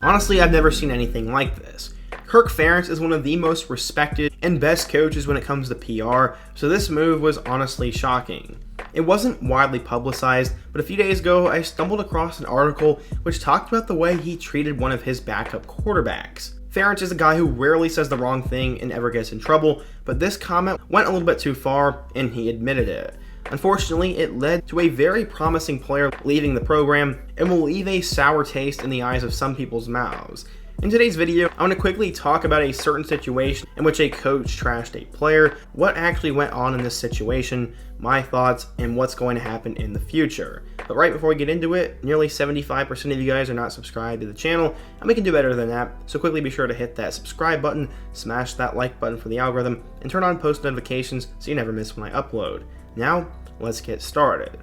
Honestly, I've never seen anything like this. Kirk Ferentz is one of the most respected and best coaches when it comes to PR, so this move was honestly shocking. It wasn't widely publicized, but a few days ago I stumbled across an article which talked about the way he treated one of his backup quarterbacks. Ferentz is a guy who rarely says the wrong thing and ever gets in trouble, but this comment went a little bit too far, and he admitted it. Unfortunately, it led to a very promising player leaving the program and will leave a sour taste in the eyes of some people's mouths. In today's video, I want to quickly talk about a certain situation in which a coach trashed a player, what actually went on in this situation, my thoughts, and what's going to happen in the future. But right before we get into it, nearly 75% of you guys are not subscribed to the channel, and we can do better than that, so quickly be sure to hit that subscribe button, smash that like button for the algorithm, and turn on post notifications so you never miss when I upload. Now, let's get started.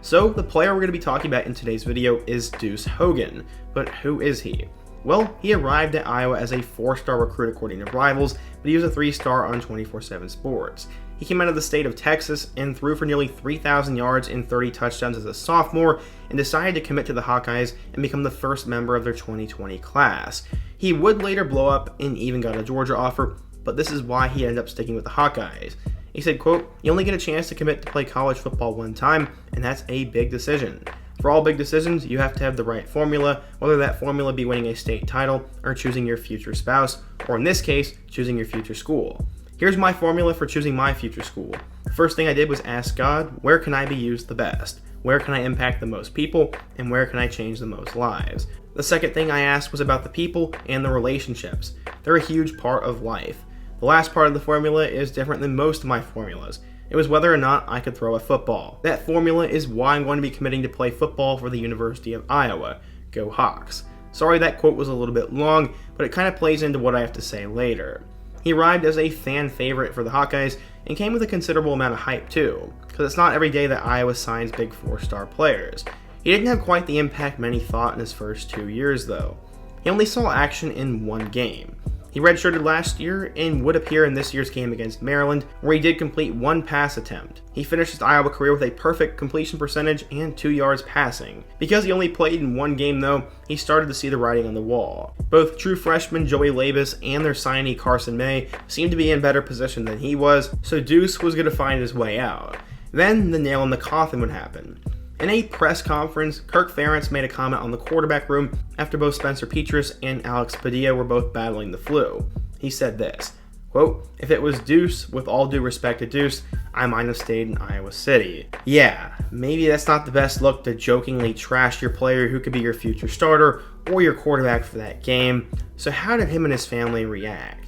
So, the player we're going to be talking about in today's video is Deuce Hogan, but who is he? Well, he arrived at Iowa as a 4-star recruit according to Rivals, but he was a 3-star on 24/7 Sports. He came out of the state of Texas and threw for nearly 3,000 yards and 30 touchdowns as a sophomore and decided to commit to the Hawkeyes and become the first member of their 2020 class. He would later blow up and even got a Georgia offer, but this is why he ended up sticking with the Hawkeyes. He said, quote, "You only get a chance to commit to play college football one time, and that's a big decision. For all big decisions, you have to have the right formula, whether that formula be winning a state title or choosing your future spouse, or in this case, choosing your future school. Here's my formula for choosing my future school. The first thing I did was ask God, where can I be used the best? Where can I impact the most people? And where can I change the most lives? The second thing I asked was about the people and the relationships. They're a huge part of life. The last part of the formula is different than most of my formulas. It was whether or not I could throw a football. That formula is why I'm going to be committing to play football for the University of Iowa. Go Hawks." Sorry that quote was a little bit long, but it kind of plays into what I have to say later. He arrived as a fan favorite for the Hawkeyes and came with a considerable amount of hype too, because it's not every day that Iowa signs big 4-star players. He didn't have quite the impact many thought in his first 2 years though. He only saw action in one game. He redshirted last year and would appear in this year's game against Maryland, where he did complete one pass attempt. He finished his Iowa career with a perfect completion percentage and 2 yards passing. Because he only played in one game though, he started to see the writing on the wall. Both true freshman Joey Labus and their signee Carson May seemed to be in better position than he was, so Deuce was going to find his way out. Then the nail in the coffin would happen. In a press conference, Kirk Ferentz made a comment on the quarterback room after both Spencer Petras and Alex Padilla were both battling the flu. He said this, quote, "If it was Deuce, with all due respect to Deuce, I might have stayed in Iowa City." Yeah, maybe that's not the best look to jokingly trash your player who could be your future starter or your quarterback for that game. So how did him and his family react?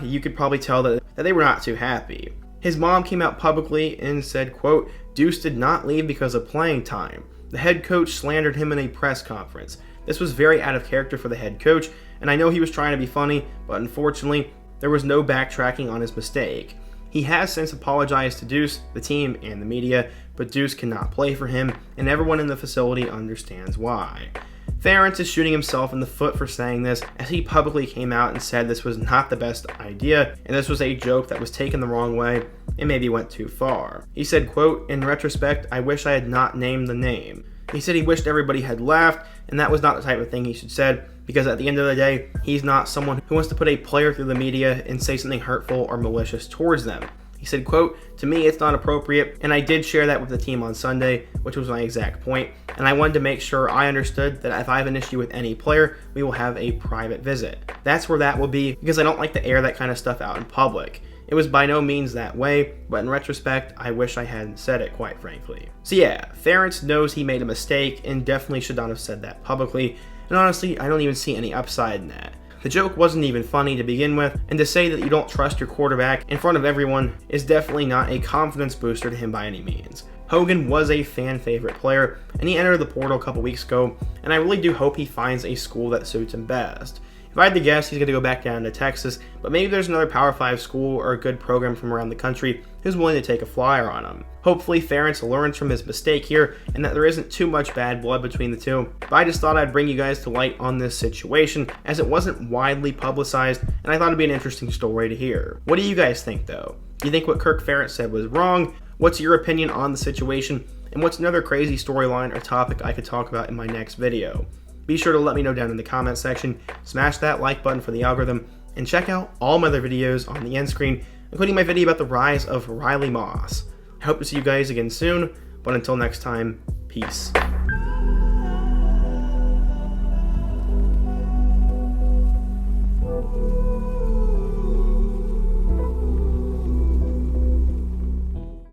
You could probably tell that they were not too happy. His mom came out publicly and said, quote, "Deuce did not leave because of playing time. The head coach slandered him in a press conference. This was very out of character for the head coach, and I know he was trying to be funny, but unfortunately, there was no backtracking on his mistake. He has since apologized to Deuce, the team, and the media, but Deuce cannot play for him, and everyone in the facility understands why." Ferentz is shooting himself in the foot for saying this, as he publicly came out and said this was not the best idea, and this was a joke that was taken the wrong way and maybe went too far. He said, quote, "In retrospect, I wish I had not named the name." He said he wished everybody had laughed, and that was not the type of thing he should have said, because at the end of the day, he's not someone who wants to put a player through the media and say something hurtful or malicious towards them. He said, quote, "To me, it's not appropriate, and I did share that with the team on Sunday, which was my exact point, and I wanted to make sure I understood that if I have an issue with any player, we will have a private visit. That's where that will be, because I don't like to air that kind of stuff out in public. It was by no means that way, but in retrospect, I wish I hadn't said it, quite frankly." So yeah, Ferentz knows he made a mistake and definitely should not have said that publicly, and honestly, I don't even see any upside in that. The joke wasn't even funny to begin with, and to say that you don't trust your quarterback in front of everyone is definitely not a confidence booster to him by any means. Hogan was a fan favorite player, and he entered the portal a couple weeks ago, and I really do hope he finds a school that suits him best. If I had to guess, he's going to go back down to Texas, but maybe there's another Power 5 school or a good program from around the country who's willing to take a flyer on him. Hopefully Ferentz learns from his mistake here and that there isn't too much bad blood between the two, but I just thought I'd bring you guys to light on this situation as it wasn't widely publicized, and I thought it'd be an interesting story to hear. What do you guys think though? Do you think what Kirk Ferentz said was wrong? What's your opinion on the situation? And what's another crazy storyline or topic I could talk about in my next video? be sure to let me know down in the comment section, smash that like button for the algorithm, and check out all my other videos on the end screen, including my video about the rise of Riley Moss. I hope to see you guys again soon, but until next time, peace.